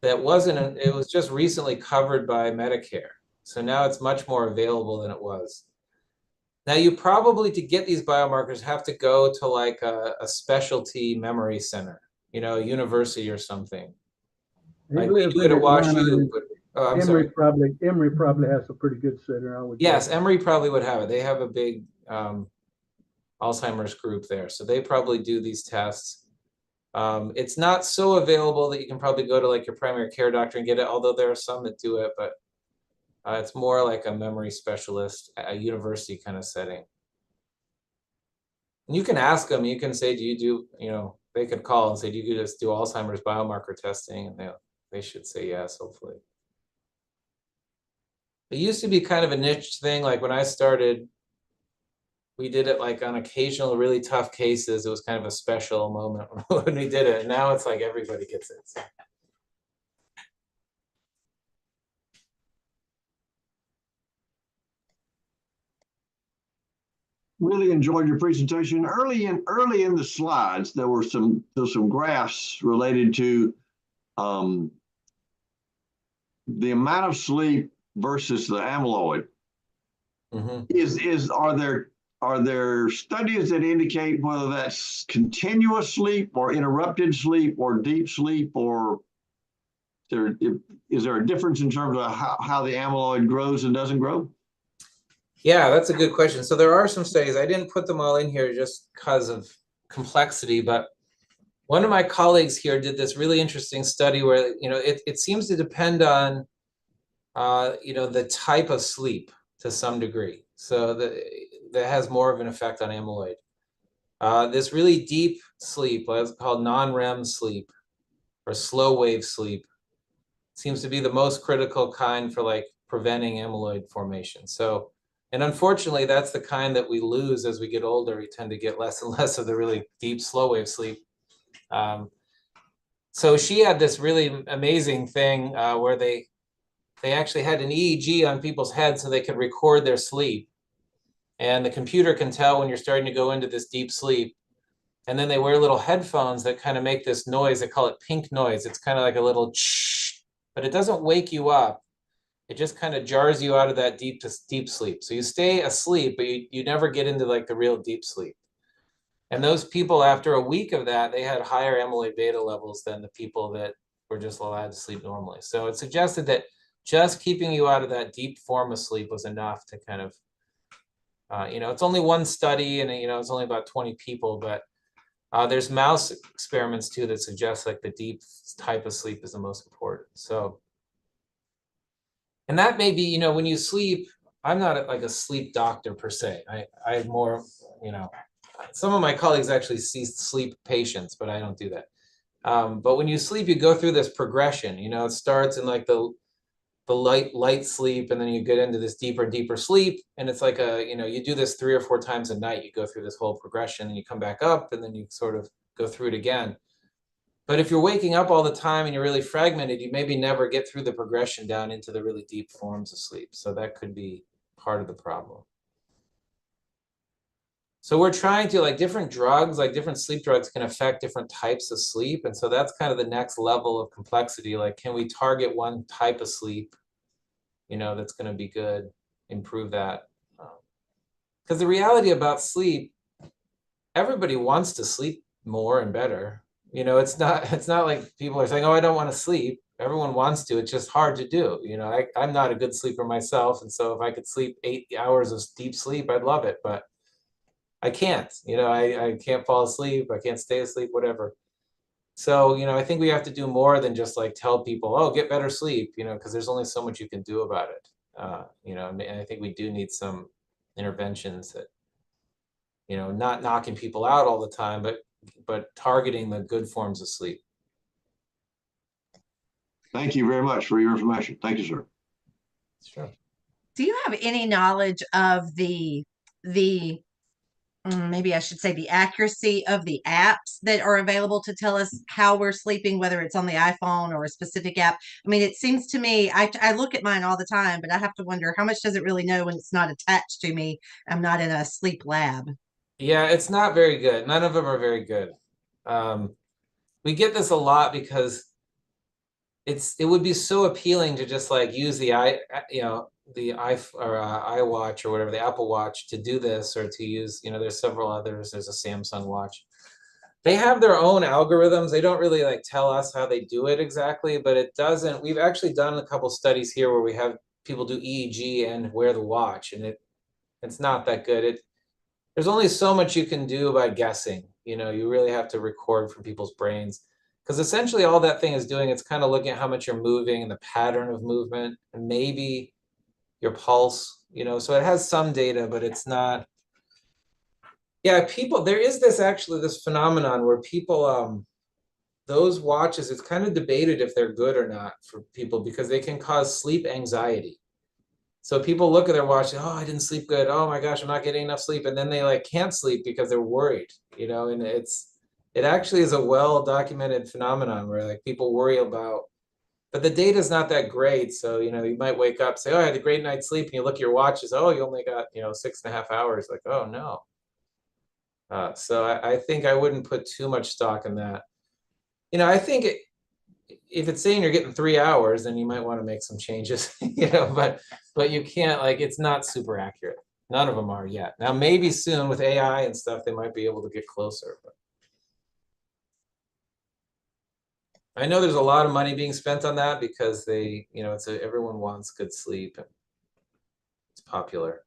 that it was just recently covered by Medicare. So now it's much more available than it was. Now you probably, to get these biomarkers, have to go to like a specialty memory center, you know, a university or something. He Like we lives do in it at Atlanta, WashU, and but I'm sorry. Emory probably has a pretty good center, I would Yes, guess. Emory probably would have it. They have a big Alzheimer's group there, so they probably do these tests. It's not so available that you can probably go to like your primary care doctor and get it, although there are some that do it, but it's more like a memory specialist, a university kind of setting. And you can ask them, you can say, do you do, you know, they could call and say, do you just do Alzheimer's biomarker testing? And they should say yes, hopefully. It used to be kind of a niche thing. Like when I started, we did it like on occasional really tough cases. It was kind of a special moment when we did it. And now it's like everybody gets it. So. Really enjoyed your presentation. Early in the slides, there were some graphs related to the amount of sleep versus the amyloid. Mm-hmm. Are there studies that indicate whether that's continuous sleep or interrupted sleep or deep sleep, or is there a difference in terms of how the amyloid grows and doesn't grow? Yeah, that's a good question. So there are some studies. I didn't put them all in here just because of complexity, but one of my colleagues here did this really interesting study where, you know, it seems to depend on, you know, the type of sleep to some degree. So that has more of an effect on amyloid. This really deep sleep, what's called non-REM sleep or slow wave sleep, seems to be the most critical kind for like preventing amyloid formation. So, and unfortunately, that's the kind that we lose as we get older. We tend to get less and less of the really deep slow wave sleep. So she had this really amazing thing where they actually had an EEG on people's heads so they could record their sleep. And the computer can tell when you're starting to go into this deep sleep. And then they wear little headphones that kind of make this noise. They call it pink noise. It's kind of like a little shh, but it doesn't wake you up. It just kind of jars you out of that deep sleep. So you stay asleep, but you never get into like the real deep sleep. And those people, after a week of that, they had higher amyloid beta levels than the people that were just allowed to sleep normally. So it suggested that just keeping you out of that deep form of sleep was enough to kind of, you know, it's only one study and, you know, it's only about 20 people, but there's mouse experiments too that suggest like the deep type of sleep is the most important. So, and that may be, you know, when you sleep, I'm not like a sleep doctor per se. I more, you know, some of my colleagues actually see sleep patients, but I don't do that. But when you sleep, you go through this progression, you know, it starts in like the light sleep, and then you get into this deeper sleep. And it's like you know, you do this 3 or 4 times a night. You go through this whole progression and you come back up and then you sort of go through it again. But if you're waking up all the time and you're really fragmented, you maybe never get through the progression down into the really deep forms of sleep. So that could be part of the problem. So we're trying to, like, different drugs, like different sleep drugs can affect different types of sleep. And so that's kind of the next level of complexity. Like, can we target one type of sleep, you know, that's going to be good, improve that? Because the reality about sleep, everybody wants to sleep more and better. You know, it's not like people are saying, oh, I don't want to sleep. Everyone wants to. It's just hard to do. You know, I'm not a good sleeper myself. And so if I could sleep 8 hours of deep sleep, I'd love it. But I can't, you know, I can't fall asleep. I can't stay asleep, whatever. So, you know, I think we have to do more than just like tell people, oh, get better sleep, you know, because there's only so much you can do about it. You know, and I think we do need some interventions that, you know, not knocking people out all the time, but targeting the good forms of sleep. Thank you very much for your information. Thank you, sir. Sure. Do you have any knowledge of the maybe I should say the accuracy of the apps that are available to tell us how we're sleeping, whether it's on the iPhone or a specific app? I mean, it seems to me, I look at mine all the time, but I have to wonder how much does it really know when it's not attached to me? I'm not in a sleep lab. Yeah, it's not very good. None of them are very good. We get this a lot because it would be so appealing to just like use the iWatch or whatever, the Apple Watch, to do this, or to use, you know, there's several others. There's a Samsung watch. They have their own algorithms. They don't really like tell us how they do it exactly, but it doesn't. We've actually done a couple studies here where we have people do EEG and wear the watch, and it's not that good. There's only so much you can do by guessing. You know, you really have to record from people's brains, because essentially all that thing is doing, it's kind of looking at how much you're moving and the pattern of movement, and maybe your pulse, you know, so it has some data, but it's not. Yeah, there is this phenomenon where people, those watches, it's kind of debated if they're good or not for people, because they can cause sleep anxiety. So people look at their watch, oh, I didn't sleep good. Oh my gosh, I'm not getting enough sleep. And then they like can't sleep because they're worried, you know, and it actually is a well-documented phenomenon where like people worry about, but the data is not that great. So, you know, you might wake up, say, oh, I had a great night's sleep. And you look at your watches, oh, you only got, you know, 6.5 hours. Like, oh no. So I think I wouldn't put too much stock in that. You know, I think if it's saying you're getting 3 hours, then you might want to make some changes, you know, but you can't, like, it's not super accurate. None of them are yet. Now, maybe soon with AI and stuff, they might be able to get closer. But I know there's a lot of money being spent on that because they, you know, everyone wants good sleep and it's popular.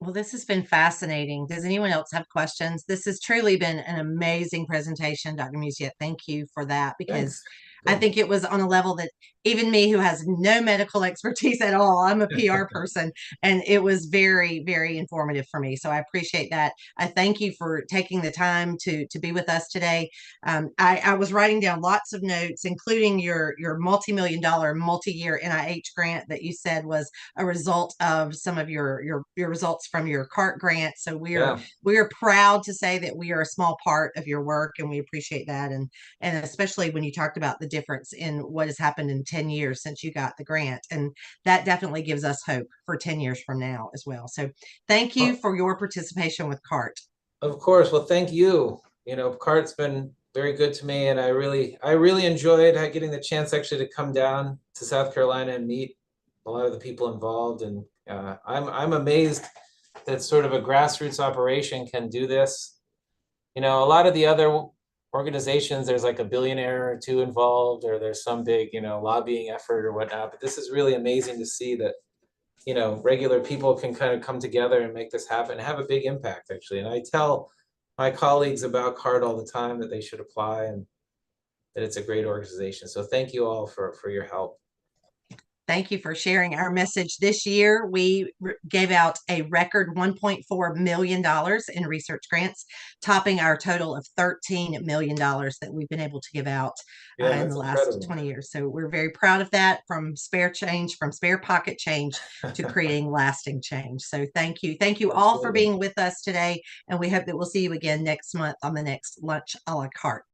Well, this has been fascinating. Does anyone else have questions? This has truly been an amazing presentation, Dr. Musiek. Thank you for that, because Thanks. I think it was on a level that even me, who has no medical expertise at all, I'm a PR person, and it was very, very informative for me. So I appreciate that. I thank you for taking the time to be with us today. I was writing down lots of notes, including your multi-million-dollar, multi-year NIH grant that you said was a result of some of your results from your CART grant. So we are proud to say that we are a small part of your work, and we appreciate that. And especially when you talked about the difference in what has happened in 10 years since you got the grant. And that definitely gives us hope for 10 years from now as well. So thank you for your participation with CART. Of course. Well, thank you. You know, CART's been very good to me, and I really enjoyed getting the chance actually to come down to South Carolina and meet a lot of the people involved. And I'm amazed that sort of a grassroots operation can do this. You know, a lot of the other organizations, there's like a billionaire or two involved, or there's some big, you know, lobbying effort or whatnot. But this is really amazing to see that, you know, regular people can kind of come together and make this happen and have a big impact, actually. And I tell my colleagues about CART all the time that they should apply and that it's a great organization. So thank you all for your help. Thank you for sharing our message. This year, we gave out a record $1.4 million in research grants, topping our total of $13 million that we've been able to give out in the last 20 years. So we're very proud of that, from spare pocket change to creating lasting change. So thank you. Thank you all for being with us today. And we hope that we'll see you again next month on the next Lunch a la Carte.